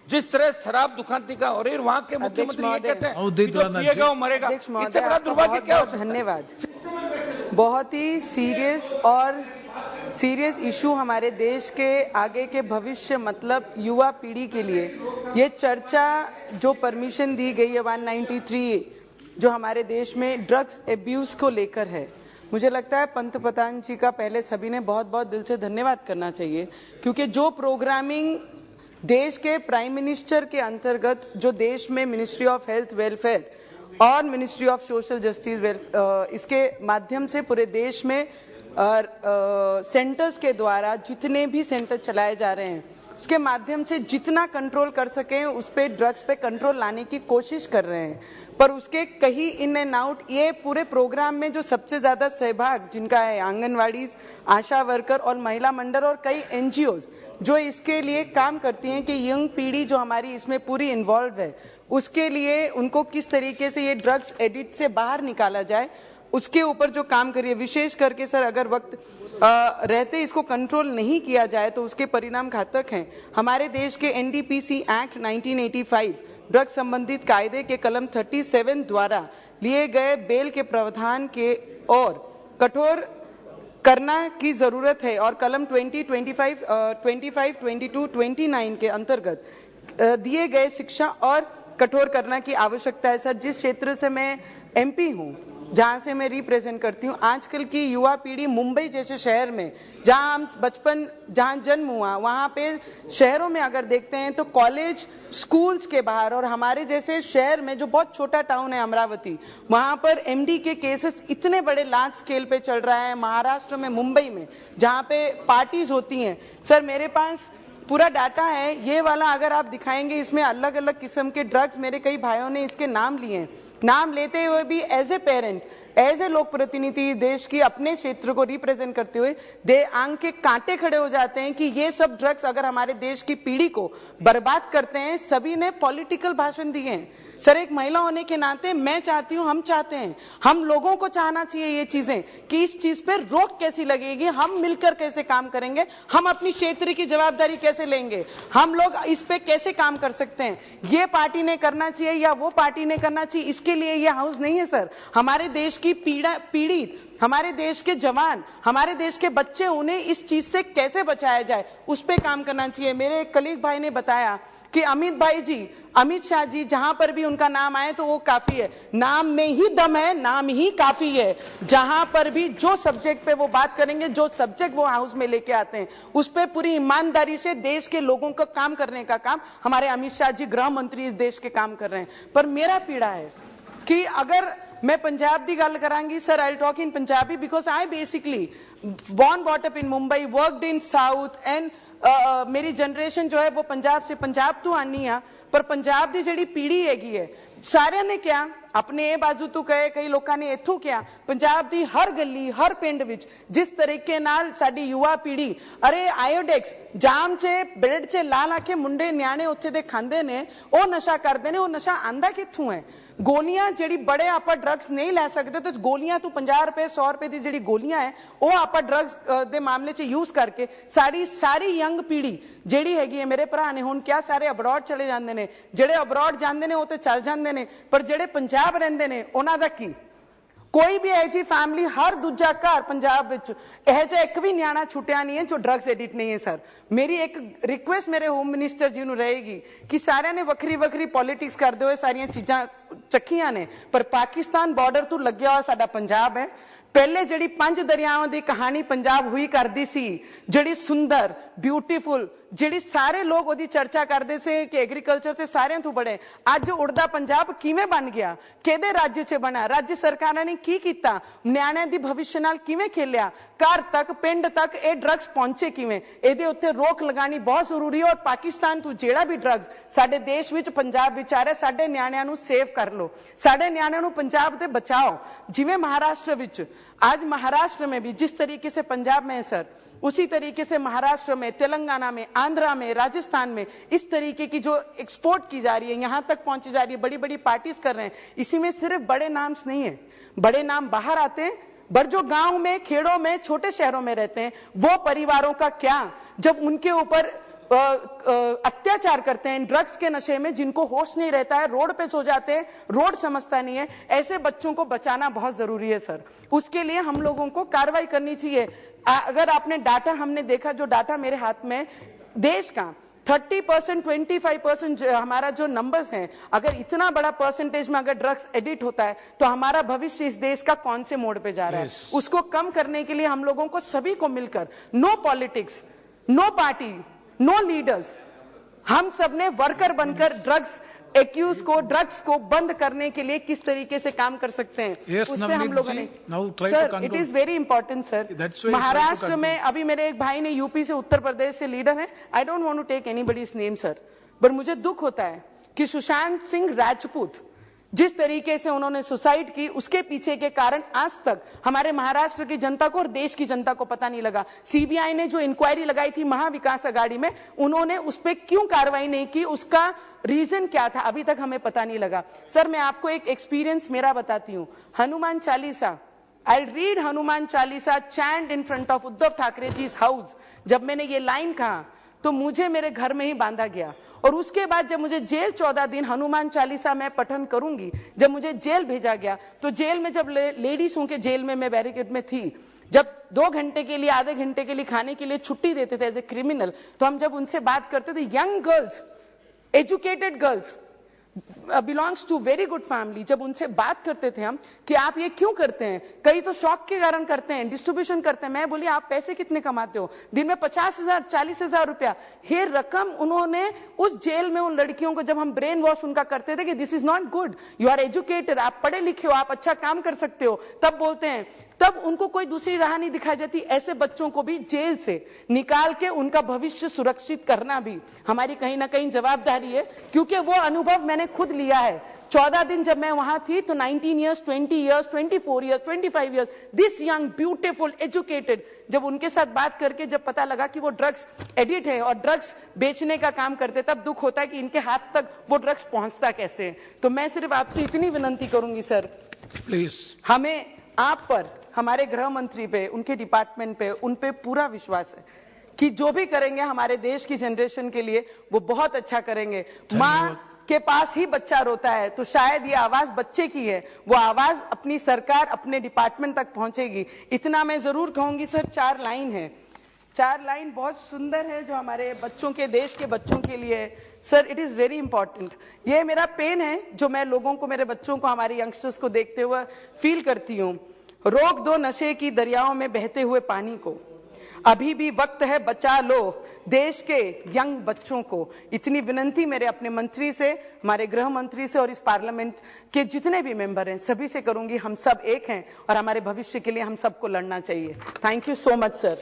जिस तरह शराब दुकानती का और वहाँ के मुख्यमंत्री ये कहते हैं कि जो पिएगा वो मरेगा। इससे बड़ा दुर्भाग्य क्या हो सकता है? धन्यवाद। बहुत ही सीरियस इशू हमारे देश के आगे के भविष्य मतलब युवा पीढ़ी के लिए ये चर्चा जो परमिशन दी गई है 193 जो हमारे देश में ड्रग्स एब्यूज को लेकर है, मुझे लगता है पंतप्रधान जी का पहले सभी ने बहुत बहुत दिल से धन्यवाद करना चाहिए, क्योंकि जो प्रोग्रामिंग देश के प्राइम मिनिस्टर के अंतर्गत जो देश में मिनिस्ट्री ऑफ हेल्थ वेलफेयर और मिनिस्ट्री ऑफ सोशल जस्टिस इसके माध्यम से पूरे देश में सेंटर्स के द्वारा जितने भी सेंटर चलाए जा रहे हैं उसके माध्यम से जितना कंट्रोल कर सकें उस पे ड्रग्स पे कंट्रोल लाने की कोशिश कर रहे हैं, पर उसके कहीं इन एंड आउट ये पूरे प्रोग्राम में जो सबसे ज्यादा सहभाग जिनका है आंगनवाड़ी, आशा वर्कर और महिला मंडल और कई एनजीओज जो इसके लिए काम करती हैं कि यंग पीढ़ी जो हमारी इसमें पूरी इन्वॉल्व है उसके लिए उनको किस तरीके से ये ड्रग्स एडिक्ट से बाहर निकाला जाए उसके ऊपर जो काम करिए। विशेष करके सर अगर वक्त रहते इसको कंट्रोल नहीं किया जाए तो उसके परिणाम घातक हैं। हमारे देश के एनडीपीसी एक्ट 1985 ड्रग्स संबंधित कायदे के कलम 37 द्वारा लिए गए बेल के प्रावधान के और कठोर करना की जरूरत है और कलम 20, 25, 22, 29 के अंतर्गत दिए गए शिक्षा और कठोर करना की आवश्यकता है। सर जिस क्षेत्र से मैं एमपी हूँ जहाँ से मैं रिप्रेजेंट करती हूँ, आजकल की युवा पीढ़ी मुंबई जैसे शहर में जहाँ हम बचपन जहाँ जन्म हुआ वहाँ पे शहरों में अगर देखते हैं तो कॉलेज स्कूल्स के बाहर और हमारे जैसे शहर में जो बहुत छोटा टाउन है अमरावती वहाँ पर एमडी के केसेस इतने बड़े लार्ज स्केल पे चल रहा है। महाराष्ट्र में मुंबई में जहाँ पे पार्टीज होती हैं, सर मेरे पास पूरा डाटा है ये वाला अगर आप दिखाएंगे इसमें अलग अलग किस्म के ड्रग्स मेरे कई भाइयों ने इसके नाम लिए हैं। नाम लेते हुए भी as a parent as a लोक प्रतिनिधि देश की अपने क्षेत्र को रिप्रेजेंट करते हुए दे आंख के कांटे खड़े हो जाते हैं कि ये सब ड्रग्स अगर हमारे देश की पीढ़ी को बर्बाद करते हैं। सभी ने पॉलिटिकल भाषण दिए हैं। सर एक महिला होने के नाते मैं चाहती हूं, हम चाहते हैं, हम लोगों को चाहना चाहिए ये चीजें कि इस चीज पे रोक कैसी लगेगी, हम मिलकर कैसे काम करेंगे, हम अपनी क्षेत्र की जवाबदारी कैसे लेंगे, हम लोग इस पे कैसे काम कर सकते हैं। ये पार्टी ने करना चाहिए या वो पार्टी ने करना चाहिए, इसके लिए ये हाउस नहीं है सर। हमारे देश की पीड़ित हमारे देश के जवान, हमारे देश के बच्चे, उन्हें इस चीज से कैसे बचाया जाए उस पे काम करना चाहिए। मेरे एक कलीग भाई ने बताया कि अमित शाह जी जहां पर भी उनका नाम आए तो वो काफी है। नाम में ही दम है, नाम ही काफी है। जहां पर भी जो सब्जेक्ट पे वो बात करेंगे, जो सब्जेक्ट वो हाउस में लेके आते हैं उस पे पूरी ईमानदारी से देश के लोगों का काम करने का काम हमारे अमित शाह जी गृह मंत्री इस देश के काम कर रहे हैं। पर मेरा पीड़ा है कि अगर मैं पंजाब की गल करांगी, sir I talk in Punjabi because I basically born brought up in Mumbai, worked in South and मेरी जनरेशन जो है वो पंजाब से, पंजाब तो आनी है पर पंजाब की जिहड़ी पीढ़ी हैगी है सारे ने क्या अपने बाजू तो कहे, कई लोगों ने इथों क्या पंजाब की हर गली हर पिंड विच जिस तरीके नाल साडी युवा पीढ़ी अरे आयोडेक्स जाम चे ब्रेड चे ला ला के मुंडे न्याणे उत्थे दे खांदे ने, वो नशा करते ने, वो नशा आंदा कित्थों है। गोलियां जिहड़ी बड़े आप ड्रग्स नहीं लै सकते तो गोलियां तो 50 रुपए 100 रुपए की जिहड़ी गोलियां है वो आप ड्रग्स दे मामले च यूज करके सारी यंग पीढ़ी जिहड़ी हैगी है। मेरे भरा ने हुण क्या सारे अब्रॉड चले जांदे ने, जिहड़े अब्रॉड जांदे ने वो ते चल जांदे ने, पर जिहड़े पंजाब रहिंदे ने उन्हां दा की कोई भी ऐसी फैमिली हर दूजा घर पंजाब विच यह जिहा एक भी न्याणा छुटिया नहीं है जो ड्रग्स एडिक्ट नहीं है। सर मेरी एक रिक्वेस्ट मेरे होम मिनिस्टर जी नूं रहेगी कि सारिਆਂ ने वक्री वक्री पॉलिटिक्स करते हुए सारियां चीज़ां चखियां ने, पर पाकिस्तान बॉर्डर तो लग्या हुआ साडा पंजाब है। पहले जिहड़ी 5 दरियावां की कहानी पंजाब हुई करती सी, जिहड़ी सुंदर ब्यूटीफुल जिहड़ी सारे लोग ओदी चर्चा करते से कि एग्रीकल्चर से सारिਆਂ तो बड़े, अज उड़दा पंजाब किवें बन गया, किहदे राज्य च बना, राज्य सरकारां ने की कीता, न्याणिਆਂ दी भविष्य नाल किवें खेलिया, घर तक पिंड तक ये ड्रग्स पहुंचे किवें, इहदे उत्ते रोक लगानी बहुत जरूरी है। और पाकिस्तान तो जिहड़ा भी ड्रग्स साडे देश विच पंजाब विच आ रहा साडे न्याणिਆਂ नूं सेव कर लो, साडे न्याणिਆਂ नूं पंजाब ते बचाओ। जिवें महाराष्ट्र विच आज महाराष्ट्र में भी जिस तरीके से पंजाब में है सर, उसी तरीके से महाराष्ट्र में, तेलंगाना में, आंध्रा में, राजस्थान में इस तरीके की जो एक्सपोर्ट की जा रही है, यहां तक पहुंची जा रही है, बड़ी बड़ी पार्टीज कर रहे हैं। इसी में सिर्फ बड़े नाम्स नहीं है, बड़े नाम बाहर आते हैं, पर जो गांव में, खेड़ों में, छोटे शहरों में रहते हैं वो परिवारों का क्या, जब उनके ऊपर अत्याचार करते हैं ड्रग्स के नशे में, जिनको होश नहीं रहता है, रोड पे सो जाते हैं, रोड समझता नहीं है, ऐसे बच्चों को बचाना बहुत जरूरी है सर। उसके लिए हम लोगों को कार्रवाई करनी चाहिए। अगर आपने डाटा, हमने देखा जो डाटा मेरे हाथ में देश का 30%, 25% हमारा जो नंबर्स हैं, अगर इतना बड़ा परसेंटेज में अगर ड्रग्स एडिट होता है तो हमारा भविष्य इस देश का कौन से मोड़ पे जा रहा है। उसको कम करने के लिए हम लोगों को सभी को मिलकर, no politics, no party, no leaders, हम सब ने वर्कर बनकर ड्रग्स एक्यूज को, ड्रग्स को बंद करने के लिए किस तरीके से काम कर सकते हैं, उस पे हम लोगों ने। Sir, it is very important sir. Maharashtra में अभी मेरे एक भाई ने, यूपी से, उत्तर प्रदेश से लीडर है, I don't want to take anybody's name sir, पर मुझे दुख होता है कि सुशांत सिंह राजपूत जिस तरीके से उन्होंने सुसाइड की, उसके पीछे के कारण आज तक हमारे महाराष्ट्र की जनता को और देश की जनता को पता नहीं लगा। सीबीआई ने जो इंक्वायरी लगाई थी महाविकास अघाड़ी में, उन्होंने उस पर क्यों कार्रवाई नहीं की, उसका रीजन क्या था, अभी तक हमें पता नहीं लगा। सर, मैं आपको एक एक्सपीरियंस मेरा बताती हूँ। Hanuman Chalisa, I read Hanuman Chalisa chant in front of Uddhav Thackeray ji house. जब मैंने ये लाइन कहा तो मुझे मेरे घर में ही बांधा गया, और उसके बाद जब मुझे जेल 14 दिन हनुमान चालीसा में पठन करूंगी, जब मुझे जेल भेजा गया, तो जेल में जब लेडीज हूं के जेल में मैं बैरिकेड में थी, जब 2 घंटे के लिए, आधे घंटे के लिए खाने के लिए छुट्टी देते थे एज ए क्रिमिनल, तो हम जब उनसे बात करते थे, young girls, educated girls, belongs to very good family, जब उनसे बात करते थे हम कि आप ये क्यों करते हैं, कई तो शौक के कारण करते हैं, डिस्ट्रीब्यूशन करते हैं। मैं बोली, आप पैसे कितने कमाते हो? दिन में 50,000, 40,000 रुपया। ये रकम उन्होंने उस जेल में उन लड़कियों को, जब हम ब्रेन वॉश उनका करते थे कि this is not good, you are educated, आप पढ़े लिखे हो, आप अच्छा काम कर सकते हो, तब बोलते हैं, तब उनको कोई दूसरी राह नहीं दिखाई जाती। ऐसे बच्चों को भी जेल से निकाल के उनका भविष्य सुरक्षित करना भी हमारी कहीं ना कहीं जवाबदारी है, क्योंकि वो अनुभव मैंने खुद लिया है। 14 दिन जब मैं वहां थी तो 19 years, 20 years, 24 years, 25 years, this young, beautiful, educated, जब उनके साथ बात करके जब पता लगा कि वो ड्रग्स एडिक्ट है और ड्रग्स बेचने का काम करते, तब दुख होता है कि इनके हाथ तक वो ड्रग्स पहुंचता कैसे है। तो मैं सिर्फ आपसे इतनी विनती करूंगी सर, प्लीज, हमें आप पर, हमारे गृह मंत्री पे, उनके डिपार्टमेंट पे, उन पे पूरा विश्वास है कि जो भी करेंगे हमारे देश की जनरेशन के लिए वो बहुत अच्छा करेंगे। माँ के पास ही बच्चा रोता है तो शायद ये आवाज बच्चे की है, वो आवाज अपनी सरकार, अपने डिपार्टमेंट तक पहुंचेगी। इतना मैं जरूर कहूंगी सर। 4 लाइन है, 4 लाइन बहुत सुंदर है जो हमारे बच्चों के, देश के बच्चों के लिए है sir. It is very important. ये मेरा पेन है जो मैं लोगों को, मेरे बच्चों को, हमारे यंगस्टर्स को देखते हुए फील करती हूँ। रोक दो नशे की दरियाओं में बहते हुए पानी को, अभी भी वक्त है, बचा लो देश के यंग बच्चों को। इतनी विनती मेरे अपने मंत्री से, हमारे गृह मंत्री से और इस पार्लियामेंट के जितने भी मेंबर हैं सभी से करूंगी। हम सब एक हैं और हमारे भविष्य के लिए हम सबको लड़ना चाहिए। Thank you so much sir.